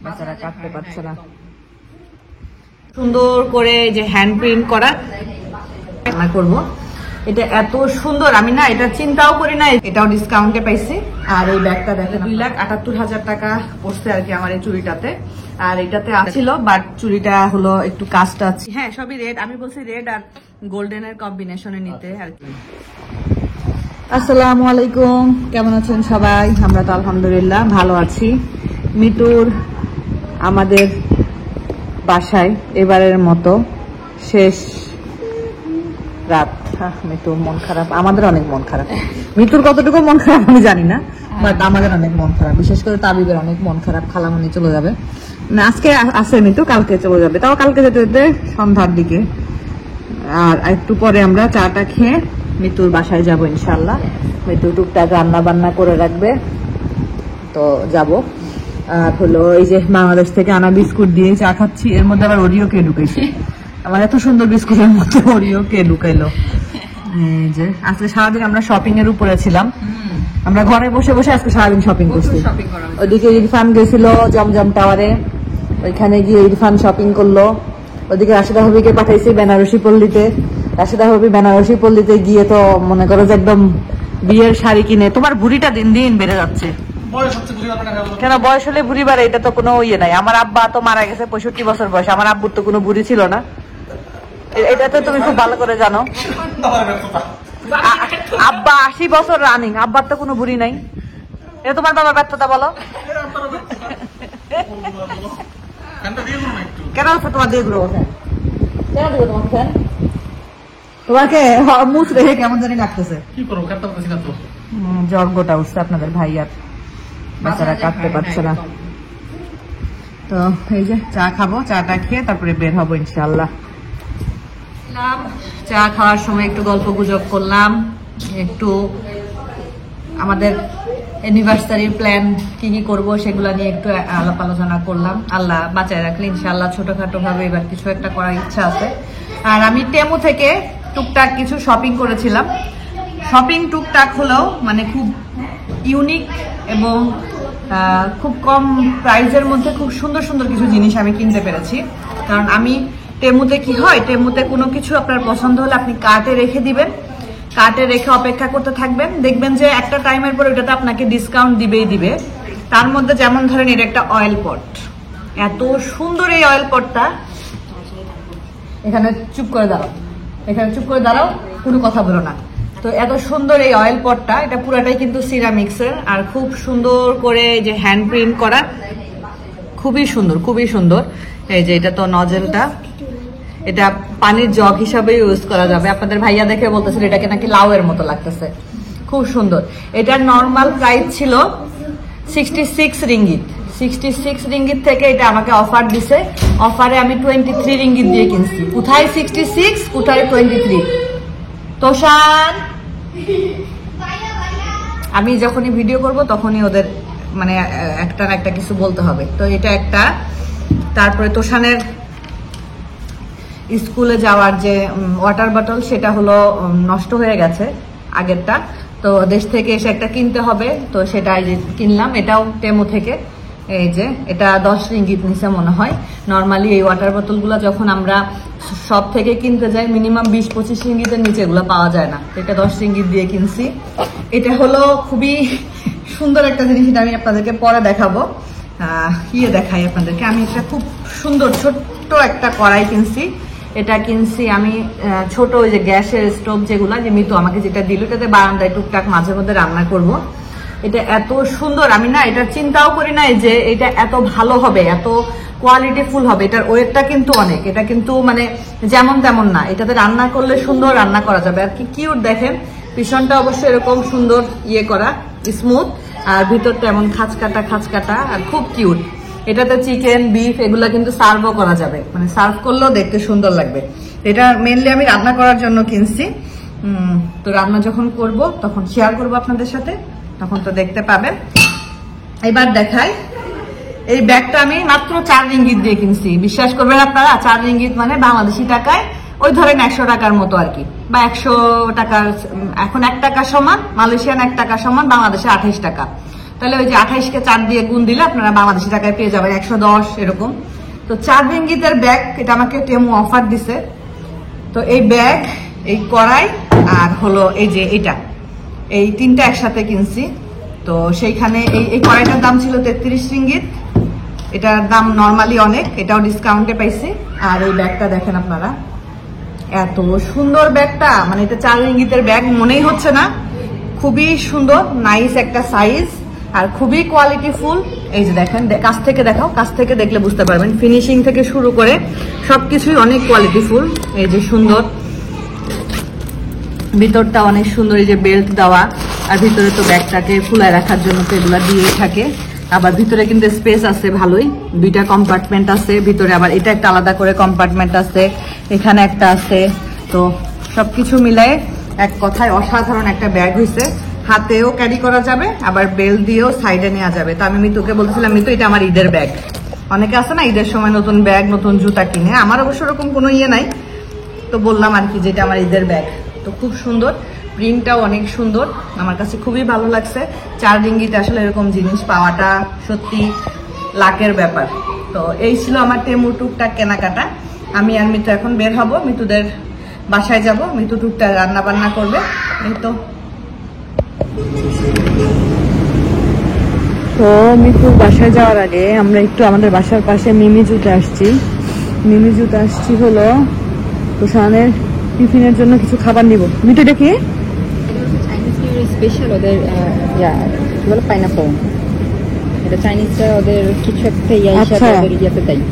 বাচ্চারা কাটতে পারছে না। সুন্দর করে যে হ্যান্ড প্রিন্ট করা রান্না করবো, এটা এত সুন্দর, আমি না এটা চিন্তাও করি না। এটাও ডিসকাউন্টে পাইছি। আর এই ব্যাগটা দেখেন 2,78,000 টাকা পড়ছে আর কি আমার এই চুড়িটাতে। আর এটাতে ছিল বাট চুড়িটা হলো একটু কাজটা আছে। হ্যাঁ সবই রেড, আমি বলছি রেড আর গোল্ডেনের কম্বিনেশনে নিতে আর কি। আসসালামু আলাইকুম, কেমন আছেন সবাই? আমরা তো আলহামদুলিল্লাহ ভালো আছি। মিতুর আমাদের বাসায় এবারের মতো শেষ রাত। মিতুর মন খারাপ, আমাদের অনেক মন খারাপ। মিতুর কতটুকু মন খারাপ আমি জানি না, বাট আমাদের অনেক মন খারাপ, বিশেষ করে তাবিবের অনেক মন খারাপ। খালামণি চলে যাবে না, আজকে আসে মিতু, কালকে চলে যাবে। তাও কালকে যেতে যেতে সন্ধ্যার দিকে। আর একটু পরে আমরা চাটা খেয়ে মিতুর বাসায় যাব ইনশাল্লাহ। মিতু টুকটাক রান্না বান্না করে রাখবে, তো যাব। আর হলো এই যে বাংলাদেশ থেকে আনা বিস্কুট দিয়ে চা খাচ্ছি, এর মধ্যে আবার ওরিও কে ঢুকেছে। আমার এত সুন্দর বিস্কুটের মধ্যে ওরিও কে ঢুকাইলো। এই যে আজকে সারাদিন আমরা শপিং এর উপরে ছিলাম, আমরা ঘরে বসে বসে আজকে সারাদিন শপিং করছি। ওইদিকে ইরফান গেছিল জমজম টাওয়ারে, ওইখানে গিয়ে ইরফান শপিং করলো। ওইদিকে রাশিদা হবিকে পাঠাইছি বেনারসি পল্লীতে। রাশিদা হবি বেনারসি পল্লীতে গিয়ে তো মনে করো যে একদম বিয়ের শাড়ি কিনে। তোমার বুড়িটা দিন দিন বেড়ে যাচ্ছে। কেন বয়স হলে বুড়ি বাড়ে? এটা তো কোনো ইয়ে নাই। আমার আব্বা তো মারা গেছে 65 বছর বয়স, আমার আব্বুর তো কোনো বুড়ি ছিল না। এটা তো তুমি খুব ভালো করে জানো। আব্বা 80 বছর রানিং, আব্বার তো কোনো বুড়ি নাই। এটা তোমার বাবার ব্যর্থতা বলো। কেন তোমার দিয়ে গুলো কেন দেবো তোমার ফ্যান? তোমাকে মুখ রেখে কেমন জানি লাগতেছে। কি করবো, কাটতে পারছি না তো। জর্গটা উঠছে আপনাদের ভাই, আর বাচ্চারা কাটতে পারছে না। তো এই যে চা খাবো, চাটা খেয়ে তারপরে বের হবো ইনশাল্লাহ। চা খাওয়ার সময় একটু গল্প গুজব করলাম, একটু আমাদের অ্যানিভার্সারির প্ল্যান কি কি করবো সেগুলো নিয়ে একটু আলাপ আলোচনা করলাম। আল্লাহ বাঁচায় রাখলে ইনশাল্লাহ ছোটখাটো ভাবে এবার কিছু একটা করার ইচ্ছা আছে। আর আমি টেমু থেকে টুকটাক কিছু শপিং করেছিলাম। শপিং টুকটাক হলেও মানে খুব ইউনিক এবং খুব কম প্রাইসের মধ্যে খুব সুন্দর সুন্দর কিছু জিনিস আমি কিনতে পেরেছি। কারণ আমি টেমুতে কি হয়, টেমুতে কোনো কিছু আপনার পছন্দ হলে আপনি কার্টে রেখে দিবেন, কার্টে রেখে অপেক্ষা করতে থাকবেন, দেখবেন যে একটা টাইমের পর ওটাতে আপনাকে ডিসকাউন্ট দিবেই দিবে। তার মধ্যে যেমন ধরেন এটা একটা অয়েল পট, এত সুন্দর এই অয়েল পটটা। এখানে চুপ করে দাঁড়াও, এখানে চুপ করে দাঁড়াও, কোনো কথা বলো না। তো এত সুন্দর এই অয়েল পটটা, এটা পুরাটাই কিন্তু সিরামিক্সের আর খুব সুন্দর করে যে হ্যান্ড প্রিন্ট করা, খুবই সুন্দর খুবই সুন্দর। এই যে এটা তো নজেলটা, এটা পানির জগ হিসাবে ইউজ করা যাবে। আপনাদের ভাইয়া দেখে বলতেছিল এটাকে নাকি লাউয়ের মতো লাগতেছে, খুব সুন্দর। এটার নর্মাল প্রাইস ছিল 66 রিঙ্গিত। 66 রিঙ্গিত থেকে এটা আমাকে অফার দিছে, অফারে আমি 23 রিঙ্গিত দিয়ে কিনছি। কোথায় 66, কোথায় 23? তোষান, আমি যখনই ভিডিও করব তখনই ওদের মানে একটা না একটা কিছু বলতে হবে। তো এটা একটা। তারপরে তোষানের স্কুলে যাওয়ার যে ওয়াটার বটল, সেটা হলো নষ্ট হয়ে গেছে আগেরটা, তো দেশ থেকে এসে একটা কিনতে হবে, তো সেটা কিনলাম। এটাও টেমু থেকে। এই যে এটা 10 রিঙ্গিত নিচে মনে হয়। নর্মালি এই ওয়াটার বোতলগুলো যখন আমরা সব থেকে কিনতে যাই মিনিমাম 20-25 রিঙ্গিতের নিচে এগুলো পাওয়া যায় না, এটা 10 রিঙ্গিত দিয়ে কিনছি। এটা হলো খুবই সুন্দর একটা জিনিস, এটা আমি আপনাদেরকে পরে দেখাবো। দেখাই আপনাদেরকে। আমি একটা খুব সুন্দর ছোট্ট একটা কড়াই কিনছি। এটা কিনছি আমি ছোট ওই যে গ্যাসের স্টোভ যেগুলা, যে মিতু আমাকে যেটা দিল, এটাতে বারান্দায় টুকটাক মাঝে মধ্যে রান্না করব। এটা এত সুন্দর, আমি না এটা চিন্তাও করি নাই যে এটা এত ভালো হবে, এত কোয়ালিটি ফুল হবে। এটার ওয়েটটা কিন্তু অনেক, এটা কিন্তু মানে যেমন তেমন না, এটাতে রান্না করলে সুন্দর রান্না করা যাবে। আর কি কিউট দেখেন, পিছনটা অবশ্যই এরকম সুন্দর ইয়ে করা, স্মুথ, আর ভিতরটা এমন খাঁচকাটা আর খুব কিউট। এটাতে চিকেন, বিফ এগুলা কিন্তু সার্ভও করা যাবে, মানে সার্ভ করলেও দেখতে সুন্দর লাগবে। এটা মেনলি আমি রান্না করার জন্য কিনছি। তো রান্না যখন করব তখন শেয়ার করব আপনাদের সাথে, তখন তো দেখতে পাবেন। এবার দেখাই, এই ব্যাগটা আমি মাত্র 4 রিঙ্গিত দিয়ে কিনছি। বিশ্বাস করবেন আপনারা, 4 রিঙ্গিত মানে বাংলাদেশি টাকায় ওই ধরেন 100 টাকার মতো আর কি, বা 100 টাকার, এখন 1 টাকা সমান, মালয়েশিয়ান 1 টাকা সমান বাংলাদেশে 28 টাকা। তো তাহলে ওই যে 28কে 4 দিয়ে গুণ দিলে আপনারা বাংলাদেশি টাকায় পেয়ে যাবেন 110 এরকম। তো 4 রিঙ্গিতের ব্যাগ, এটা আমাকে টেমু অফার দিছে। তো এই ব্যাগ, এই কড়াই আর হলো এই যে এটা, এই তিনটা একসাথে কিনছি। তো সেইখানে এই কড়াইটার দাম ছিল 33 রিঙ্গিত, এটার দাম নর্মালি অনেক, এটাও ডিসকাউন্টে পাইছি। আর এই ব্যাগটা দেখেন আপনারা, এত সুন্দর ব্যাগটা, মানে এটা 4 রিঙ্গিতের ব্যাগ মনেই হচ্ছে না, খুবই সুন্দর, নাইস একটা সাইজ আর খুবই কোয়ালিটি ফুল। এই যে দেখেন, কাছ থেকে দেখাও, কাছ থেকে দেখলে বুঝতে পারবেন, ফিনিশিং থেকে শুরু করে সবকিছুই অনেক কোয়ালিটি ফুল। এই যে সুন্দর, ভিতরটা অনেক সুন্দর, এই যে বেল্ট দেওয়া, আর ভিতরে তো ব্যাগটাকে ফুলায় রাখার জন্য তো এগুলো দিয়ে থাকে। আবার ভিতরে কিন্তু স্পেস আছে ভালোই, 2টা কম্পার্টমেন্ট আছে ভিতরে, আবার এটা একটা আলাদা করে কম্পার্টমেন্ট আছে, এখানে একটা আছে। তো সবকিছু মিলায় এক কথায় অসাধারণ একটা ব্যাগ হয়েছে, হাতেও ক্যারি করা যাবে, আবার বেল্ট দিয়েও সাইডে নেওয়া যাবে। তো আমি মিতুকে বলতেছিলাম, মিতু এটা আমার ঈদের ব্যাগ। অনেকে আছে না ঈদের সময় নতুন ব্যাগ নতুন জুতা কিনে, আমার অবশ্য ওরকম কোনো ইয়ে নাই, তো বললাম আর কি যেটা আমার ঈদের ব্যাগ। তো খুব সুন্দর, প্রিন্টটাও অনেক সুন্দর, আমার কাছে খুবই ভালো লাগছে। 4 রিঙ্গিতে আসলে এরকম জিনিস পাওয়াটা সত্যি লাকের ব্যাপার। তো এই ছিল আমার টেমু টুকটাক কেনাকাটা। আমি আর মিতু এখন বের হব, মিতুদের বাসায় যাব, মিতু টুকটাক রান্না বান্না করবে। এই তো মিতুর বাসায় যাওয়ার আগে আমরা একটু আমাদের বাসার পাশে মিমি জুতে আসছি হলো তুষানের টিফিনের জন্য কিছু খাবার নিব। মিতু এটা কি? চাইনিজ স্পেশাল ওদের পাইনাপল, এটা চাইনিজরা ওদের কিছু একটা ইয়াতে দেয়,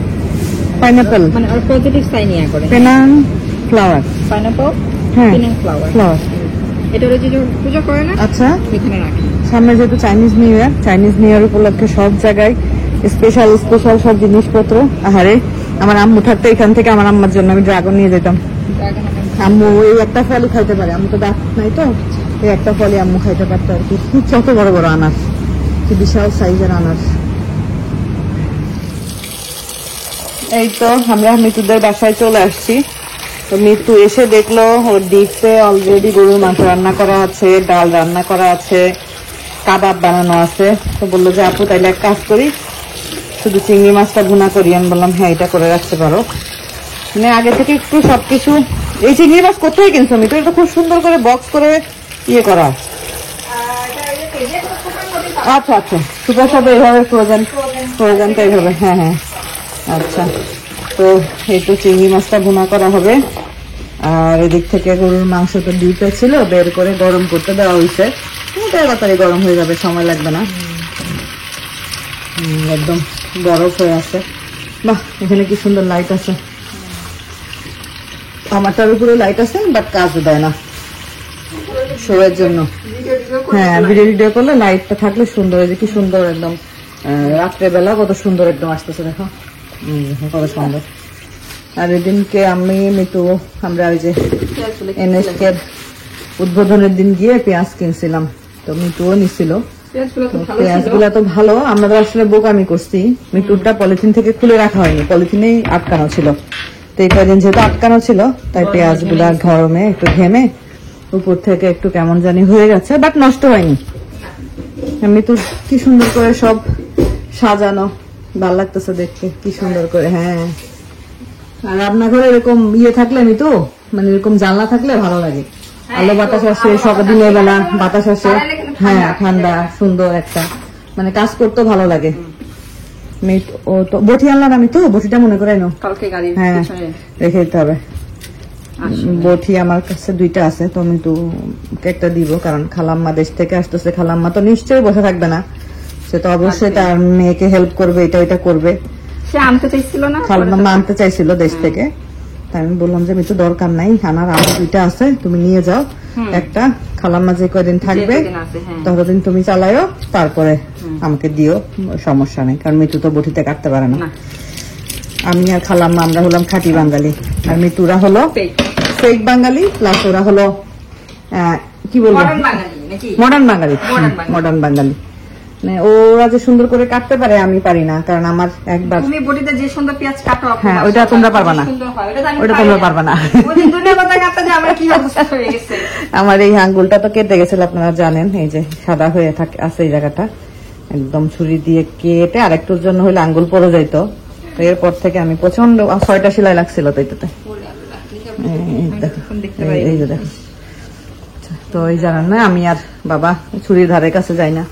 পাইনাপল মানে ওর পজিটিভ সাইন ইয়া করে, পেনাং ফ্লাওয়ার, পাইনাপল, হ্যাঁ পেনাং ফ্লাওয়ার। এটা ওরা যে পূজা করে না, আচ্ছা এখানে রাখে। সামনে যেহেতু চাইনিজ নিউ ইয়ার উপলক্ষে সব জায়গায় স্পেশাল সব জিনিসপত্র। আহারে, আমার আম্মু থাকতে এখান থেকে আমার আম্মার জন্য আমি ড্রাগন নিয়ে যেতাম। আম্মু এই একটা ফলই খাইতে পারে, আম্মু তো দাঁত নাই, তো এই একটা ফলই আম্মু খাইতে পারতো আর কি। কত বড় বড় আনার, কি বিশাল সাইজের আনার। এই তো আমরা মিতুদের বাসায় চলে আসছি। তো মিতু এসে দেখলো ওর ডিপে অলরেডি গরুর মাংস রান্না করা আছে, ডাল রান্না করা আছে, কাবাব বানানো আছে। তো বললো যে আপু তাইলে এক কাজ করি, শুধু চিংড়ি মাছটা ভুনা করি। আমি বললাম হ্যাঁ এটা করে রাখতে পারো, মানে আগে থেকে একটু সবকিছু। এই চিংড়ি মাছ কোথায় কিনছো মিতু? এটা খুব সুন্দর করে বক্স করে ইয়ে করা। আচ্ছা আচ্ছা, সুপার শপে এইভাবে ফ্রোজেনটা এইভাবে, হ্যাঁ হ্যাঁ আচ্ছা। তো এই তো চিংড়ি মাছটা ভুনা করা হবে, আর এদিক থেকে গরুর মাংস তো ডিপে ছিল, বের করে গরম করতে দেওয়া হয়েছে, তাড়াতাড়ি গরম হয়ে যাবে, সময় লাগবে না। একদম বরফ হয়ে আছে। বাহ, এখানে কি সুন্দর লাইট আছে, আমারটার উপরে লাইট আছে, বাট কাজ দেয় না শোয়ের জন্য। হ্যাঁ, ভিডিও করলে লাইটটা থাকলে সুন্দর, এই যে কি সুন্দর একদম রাত্রেবেলা কত সুন্দর একদম আসতেছে, দেখো কত সুন্দর। আর এদিনকে আমি মিতু আমরা ওই যে এনএসকে উদ্বোধনের দিন গিয়ে পেঁয়াজ কিনছিলাম, তো মিতুও নিছিল। পেঁয়াজগুলা তো ভালো, আমরা তো আসলে বোকামি করছি, মিতুরটা পলিথিন থেকে খুলে রাখা হয়নি, পলিথিনেই আটকানো ছিল। তো এই কদিন যেহেতু আটকানো ছিল, তাই পেঁয়াজগুলা গরমে একটু ঘেমে উপর থেকে একটু কেমন জানি হয়ে গেছে, বাট নষ্ট হয়নি। মিতু কি সুন্দর করে সব সাজানো, ভালো লাগতেছে দেখতে, কি সুন্দর করে। হ্যাঁ, আর রান্নাঘরে এরকম ইয়ে থাকলে মিতু, মানে এরকম জানলা থাকলে ভালো লাগে, আলো বাতাস আসে, সব দিনের বেলা বাতাস আসে, হ্যাঁ ঠান্ডা সুন্দর একটা, মানে কাজ করতেও ভালো লাগে। ও তো বটি আনলাম, আমি তো বটিটা মনে করে নো কালকে গাড়ি হ্যাঁ রেখে দিতে হবে। বটি আমার কাছে 2টা আছে, তো আমি তো একটা দিব, কারণ খালাম্মা দেশ থেকে আসতেছে, খালাম্মা তো নিশ্চয়ই বসে থাকবে না, সে তো অবশ্যই তার মেয়েকে হেল্প করবে, এটা করবে। সে আনতে চাইছিল না, খালাম্মা আনতে চাইছিল দেশ থেকে, তাই আমি বললাম যে মিতু দরকার নাই আনার, আমার 2টা আছে, তুমি নিয়ে যাও একটা, খালাম্মা যে কয়দিন থাকবে ততদিন তুমি চালাইও, তারপরে আমাকে দিও, সমস্যা নেই, কারণ মিতু তো বটিতে কাটতে পারে না। আমি আর খালাম্মা আমরা হলাম খাঁটি বাঙালি, আর মিতুরা হলো ফেক বাঙালি, প্লাস ওরা হলো কি বলবো মডার্ন বাঙালি। মানে ওরা যে সুন্দর করে কাটতে পারে, আমি পারি না, কারণ আমার একবার তুমি বটিতে যে সুন্দর পেঁয়াজ কাটো, হ্যাঁ ওইটা তোমরা পারবা না, ওইটা তোমরা পারবা না। আমার এই আঙ্গুলটা তো কেটে গেছিল, আপনারা জানেন, এই যে সাদা হয়ে থাকে আছে এই জায়গাটা, একদম ছুরি দিয়ে কেটে আর একটুর জন্য হলে আঙ্গুল পড়ে যাইতো। তো এরপর থেকে আমি প্রচন্ড 6টা সেলাই লাগছিল তো এটাতে। এই যে দেখো, তো এই জানেন না আমি আর বাবা ছুরির ধারের কাছে যাই না,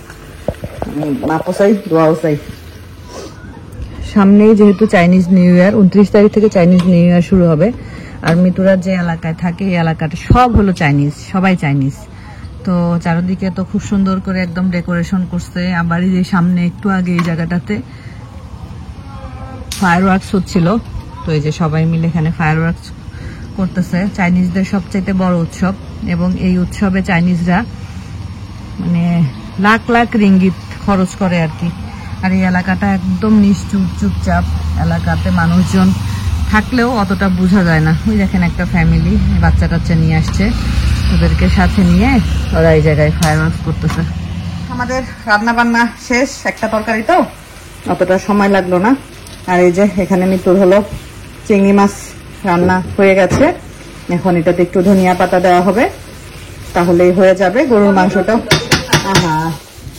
আমি মাপও চাই দোয়াও চাই। সামনেই যেহেতু চাইনিজ নিউ ইয়ার, 29 তারিখ থেকে চাইনিজ নিউ ইয়ার শুরু হবে। আর মিতুরা যে এলাকায় থাকে এই এলাকাটা সব হলো চাইনিজ, সবাই চাইনিজ। তো চারিদিকে তো খুব সুন্দর করে একদম ডেকোরেশন করছে। আবার এই যে সামনে একটু আগে এই জায়গাটাতে ফায়ার ওয়ার্কস হচ্ছিল। তো এই যে সবাই মিলে এখানে ফায়ার ওয়ার্কস করতেছে। চাইনিজদের সবচেয়ে বড় উৎসব, এবং এই উৎসবে চাইনিজরা মানে লাখ লাখ রিঙ্গিত খরচ করে আর কি। আর এই এলাকাটা একদম নিশ্চুপ চুপচাপ, এলাকাতে মানুষজন থাকলেও অতটা বোঝা যায় না। ওই দেখেন একটা ফ্যামিলি বাচ্চা টাচ্চা নিয়ে আসছে, ওদেরকে সাথে নিয়ে ওরা এই জায়গায় ফায়ার ওয়ার্কস করতেছে। আমাদের রান্না বান্না শেষ, একটা তরকারি তো অতটা সময় লাগলো না। আর এই যে এখানে মিতুর হলো চিংড়ি মাছ রান্না হয়ে গেছে। এখন এটাতে একটু ধনিয়া পাতা দেওয়া হবে, তাহলেই হয়ে যাবে। গরুর মাংসটা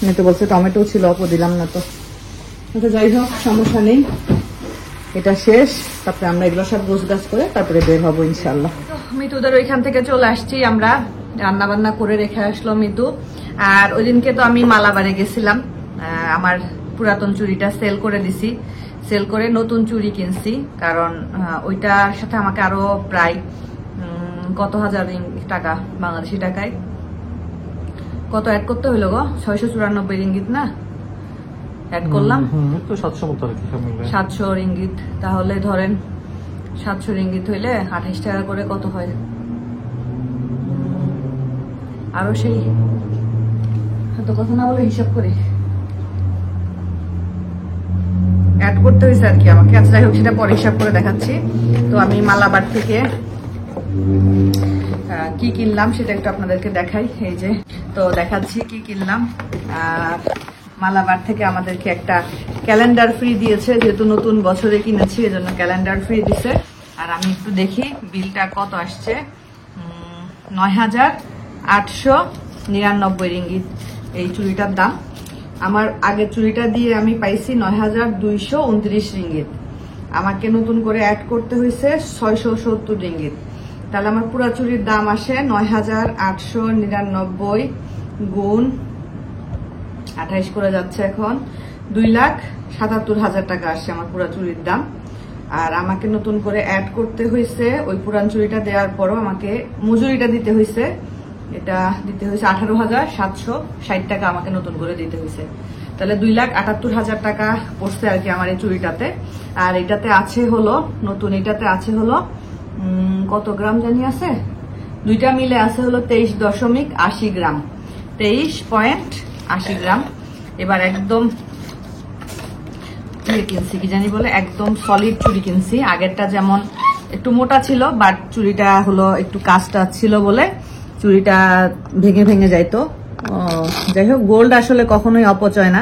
মিতু বলছে টমেটো ছিল, অপ দিলাম না তো। আচ্ছা যাই হোক, সমস্যা নেই, এটা শেষ। তারপরে আমরা এগুলো সব গোছগাছ করে তারপরে বের হবো ইনশাল্লাহ। মিতুদের ওইখান থেকে চলে আসছি আমরা, রান্না বান্না করে রেখে আসলো মিতু। আর ওই দিনকে তো আমি মালাবারে গেছিলাম, আমার পুরাতন চুড়িটা সেল করে দিছি। সেল করে নতুন চুড়ি কিনছি, কারণ ওইটার সাথে আমাকে আরো প্রায় কত হাজার টাকা, বাংলাদেশি টাকায় কত অ্যাড করতে হইলো গো? 694 রিঙ্গিত না অ্যাড করলাম, 700 রিঙ্গিত। তাহলে ধরেন 700 রিঙ্গিত হইলে 28 টাকা করে কত হয়? আরো সেই এত কথা না বলে হিসাব করি, অ্যাড করতে হয়েছে আর কি আমাকে। আচ্ছা যাই হোক, সেটা পরে হিসাব করে দেখাচ্ছি। তো আমি মালাবার থেকে কি কিনলাম সেটা একটু আপনাদেরকে দেখাই। এই যে তো দেখাচ্ছি কি কিনলাম। আর মালাবার থেকে আমাদেরকে একটা ক্যালেন্ডার ফ্রি দিয়েছে, যেহেতু নতুন বছরে কিনেছি এজন্য ক্যালেন্ডার ফ্রি দিছে। আর আমি একটু দেখি বিলটা কত আসছে। 9,899 রিঙ্গিত এই চুড়িটার দাম। আমার আগের চুড়িটা দিয়ে আমি পাইছি 9,229 রিঙ্গিত। আমাকে নতুন করে অ্যাড করতে হয়েছে 670 রিঙ্গিত। তাহলে আমার পুরা চুড়ির দাম আসে 9,899 গুণ 28 করে যাচ্ছে এখন 2,77,000 টাকা আসছে আমার পুরা চুড়ির দাম। আর আমাকে নতুন করে অ্যাড করতে হয়েছে, ওই পুরান চুড়িটা দেওয়ার পরও আমাকে মজুরিটা দিতে হয়েছে, এটা দিতে হয়েছে 18,760 টাকা আমাকে নতুন করে দিতে হয়েছে। তাহলে 2,78,000 টাকা পড়ছে আর কি আমার এই চুড়িটাতে। আর এটাতে আছে হলো নতুন, এটাতে আছে হলো কত গ্রাম জানি আছে, দুইটা মিলে আছে হলো 23.80 গ্রাম, 23.80 গ্রাম। এবার একদম কিনছি কি জানি বলে, একদম সলিড চুড়ি কিনছি। আগেরটা যেমন একটু মোটা ছিল, বাট চুড়িটা হলো একটু কাজটা ছিল বলে চুড়িটা ভেঙে ভেঙে যাইতো। যাই হোক, গোল্ড আসলে কখনোই অপচয় না।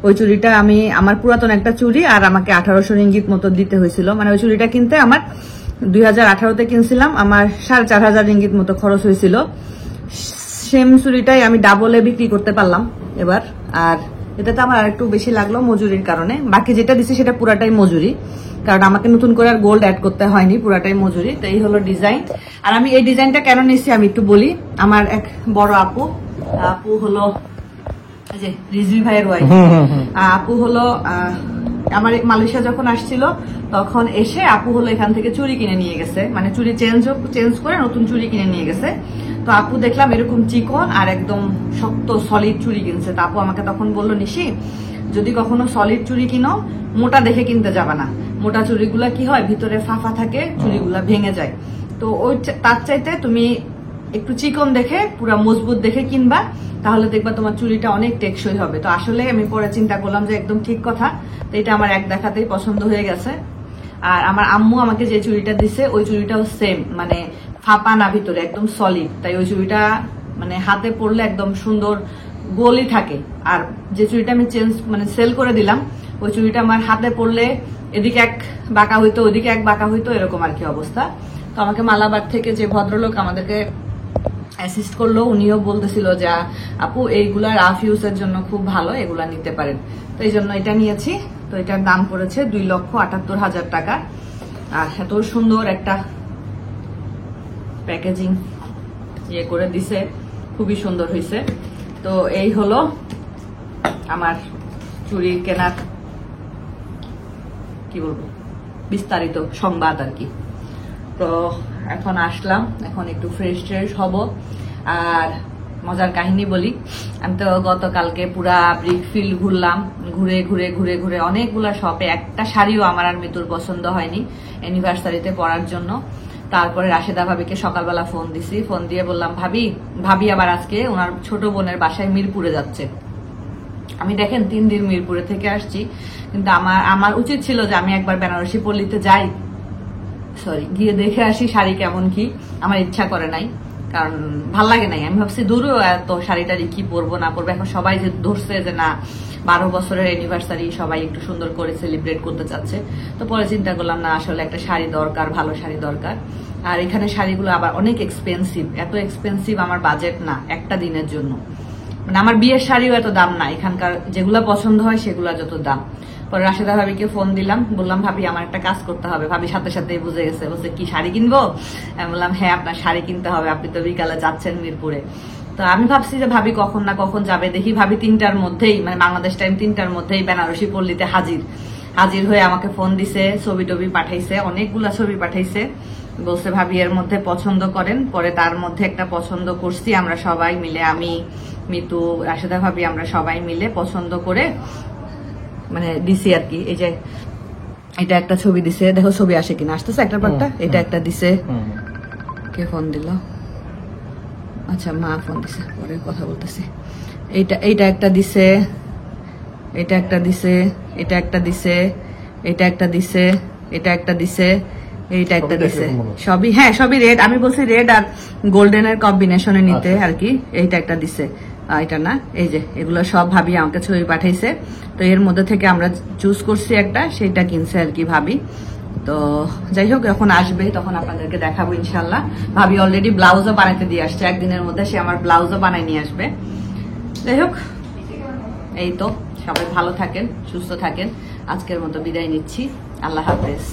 ওই চুড়িটা আমি, আমার পুরাতন একটা চুড়ি, আর আমাকে 1800 রিঙ্গিত মতো দিতে হয়েছিল। মানে ওই চুড়িটা কিনতে আমার 2018-তে কিনছিলাম, আমার 4,500 রিঙ্গিত মতো খরচ হয়েছিল। সেম চুড়িটাই আমি ডাবলে বিক্রি করতে পারলাম এবার। আর এটাতে আমার আরেকটু বেশি লাগলো মজুরির কারণে। বাকি যেটা দিছি সেটা পুরাটাই মজুরি, কারণ আমাকে নতুন করে আর গোল্ড অ্যাড করতে হয়নি, পুরাটাই মজুরি। তো এই হলো ডিজাইন। আর আমি এই ডিজাইনটা কেন নিচ্ছি আমি একটু বলি। আমার এক বড় আপু হলো যে রিজভি ভাইয়ের ওয়াইফ, আপু হলো আমার মালয়েশিয়া যখন আসছিল তখন এসে আপু হলো এখান থেকে চুড়ি কিনে নিয়ে গেছে, মানে চুড়ি চেঞ্জ করে নতুন চুড়ি কিনে নিয়ে গেছে। তো আপু দেখলাম এরকম চিকন আর একদম শক্ত সলিড চুড়ি কিনছে। তো আপু আমাকে তখন বললো, নিশি যদি কখনো সলিড চুড়ি কিনো মোটা দেখে কিনতে যাবা না, মোটা চুড়িগুলা কি হয় ভিতরে ফাঁপা থাকে, চুড়িগুলা ভেঙে যায়। তো ওই তার চাইতে তুমি একটু চিকন দেখে পুরা মজবুত দেখে কিনবা, তাহলে দেখবা তোমার চুড়িটা অনেক টেকসই হবে। তো আসলে আমি পরে চিন্তা করলাম যে একদম ঠিক কথা। তো এটা আমার এক দেখাতেই পছন্দ হয়ে গেছে। আর আমার আম্মু আমাকে যে চুড়িটা দিছে ওই চুড়িটাও সেম, মানে ফাঁপা না ভিতরে, একদম সলিড। তাই ওই চুড়িটা মানে হাতে পরলে একদম সুন্দর গোলই থাকে। আর যে চুড়িটা আমি সেল করে দিলাম, ওই চুড়িটা আমার হাতে পরলে এদিকে এক বাঁকা হইতো, ওইদিকে এক বাঁকা হইতো, এরকম আর কি অবস্থা। তো আমাকে মালাবার থেকে যে ভদ্রলোক আমাদেরকে অ্যাসিস্ট করলো। উনিও বলতেছিল যে আপু এইগুলা রাফ ইউজের জন্য খুব ভালো, এগুলা নিতে পারেন। তো এই জন্য এটা নিয়েছি। তো এটার দাম পড়েছে 2,78,000 টাকা। আর এত সুন্দর একটা প্যাকেজিং ইয়ে করে দিছে, খুবই সুন্দর হয়েছে। তো এই হলো আমার চুড়ি কেনার কি বলবো বিস্তারিত সংবাদ আর কি। তো এখন আসলাম, এখন একটু ফ্রেশ ট্রেশ হব। আর মজার কাহিনী বলি, আমি তো গতকালকে পুরা ব্রিক ফিল্ড ঘুরলাম, ঘুরে ঘুরে ঘুরে ঘুরে অনেকগুলা শপে। একটা শাড়িও আমার আর মিতুর পছন্দ হয়নি অ্যানিভার্সারিতে পরার জন্য। তারপরে রাশেদা ভাবিকে সকালবেলা ফোন দিছি, ফোন দিয়ে বললাম ভাবি আবার আজকে ওনার ছোট বোনের বাসায় মিরপুরে যাচ্ছে। আমি দেখেন 3 দিন মিরপুরে থেকে আসছি, কিন্তু আমার উচিত ছিল যে আমি একবার বেনারসি পল্লীতে যাই, গিয়ে দেখে আসি শাড়ি কেমন কি। আমার ইচ্ছা করে নাই, কারণ ভাল লাগে নাই। আমি ভাবছি দূরেও এত শাড়িটারি কি পরবো না পরবো। এখন সবাই যে ধরছে যে না 12 বছরের অ্যানিভার্সারি, সবাই একটু সুন্দর করে সেলিব্রেট করতে চাচ্ছে। তো পরে চিন্তা করলাম না, আসলে একটা শাড়ি দরকার, ভালো শাড়ি দরকার। আর এখানে শাড়িগুলো আবার অনেক এক্সপেন্সিভ, এত এক্সপেন্সিভ আমার বাজেট না একটা দিনের জন্য। মানে আমার বিয়ের শাড়িও এত দাম না, এখানকার যেগুলা পছন্দ হয় সেগুলা যত দাম। পরে রাশেদা ভাবিকে ফোন দিলাম, বললাম ভাবি আমার একটা কাজ করতে হবে। ভাবি সাথে সাথে বুঝে গেছে, বলছে কি শাড়ি কিনবো? আমি বললাম হ্যাঁ আপনার শাড়ি কিনতে হবে, আপনি তো বিকালে যাচ্ছেন মিরপুরে। তো আমি ভাবছি যে ভাবি কখন না কখন যাবে, দেখি ভাবি 3টার মধ্যেই, মানে বাংলাদেশ টাইম 3টার মধ্যেই বেনারসি পল্লীতে হাজির হয়ে আমাকে ফোন দিছে, ছবি টবি পাঠাইছে, অনেকগুলা ছবি পাঠাইছে। বলছে ভাবি এর মধ্যে পছন্দ করেন। পরে তার মধ্যে একটা পছন্দ করছি আমরা সবাই মিলে, আমি, মিতু, রাশেদা ভাবি, আমরা সবাই মিলে পছন্দ করে মানে দিছি আর কি। এই যে এটা একটা ছবি দিছে, দেখো ছবি আসে কিনা, আসতেছে একটা পাটটা। এটা একটা দিছে, কে ফোন দিল? আচ্ছা মা ফোন দিছে, পরে কথা বলতেছি। এইটা একটা দিছে, এটা একটা দিছে, এটা একটা দিছে, এটা একটা দিছে, এটা একটা দিছে, এইটা একটা দিছে। সবই হ্যাঁ সবই রেড। আমি বলছি রেড আর গোল্ডেনের কম্বিনেশনে নিতে আর কি। এইটা একটা দিছে, এটা না, এই যে এগুলো সব ভাবি আমাকে ছবি পাঠাইছে। তো এর মধ্যে থেকে আমরা চুজ করছি একটা, সেইটা কিনছে আর কি ভাবি। তো যাই হোক, যখন আসবে তখন আপনাদেরকে দেখাবো ইনশাল্লাহ। ভাবি অলরেডি ব্লাউজও বানাইতে দিয়ে আসছে, একদিনের মধ্যে সে আমার ব্লাউজও বানাই নিয়ে আসবে। যাই হোক, এই তো, সবাই ভালো থাকেন, সুস্থ থাকেন। আজকের মতো বিদায় নিচ্ছি, আল্লাহ হাফেজ।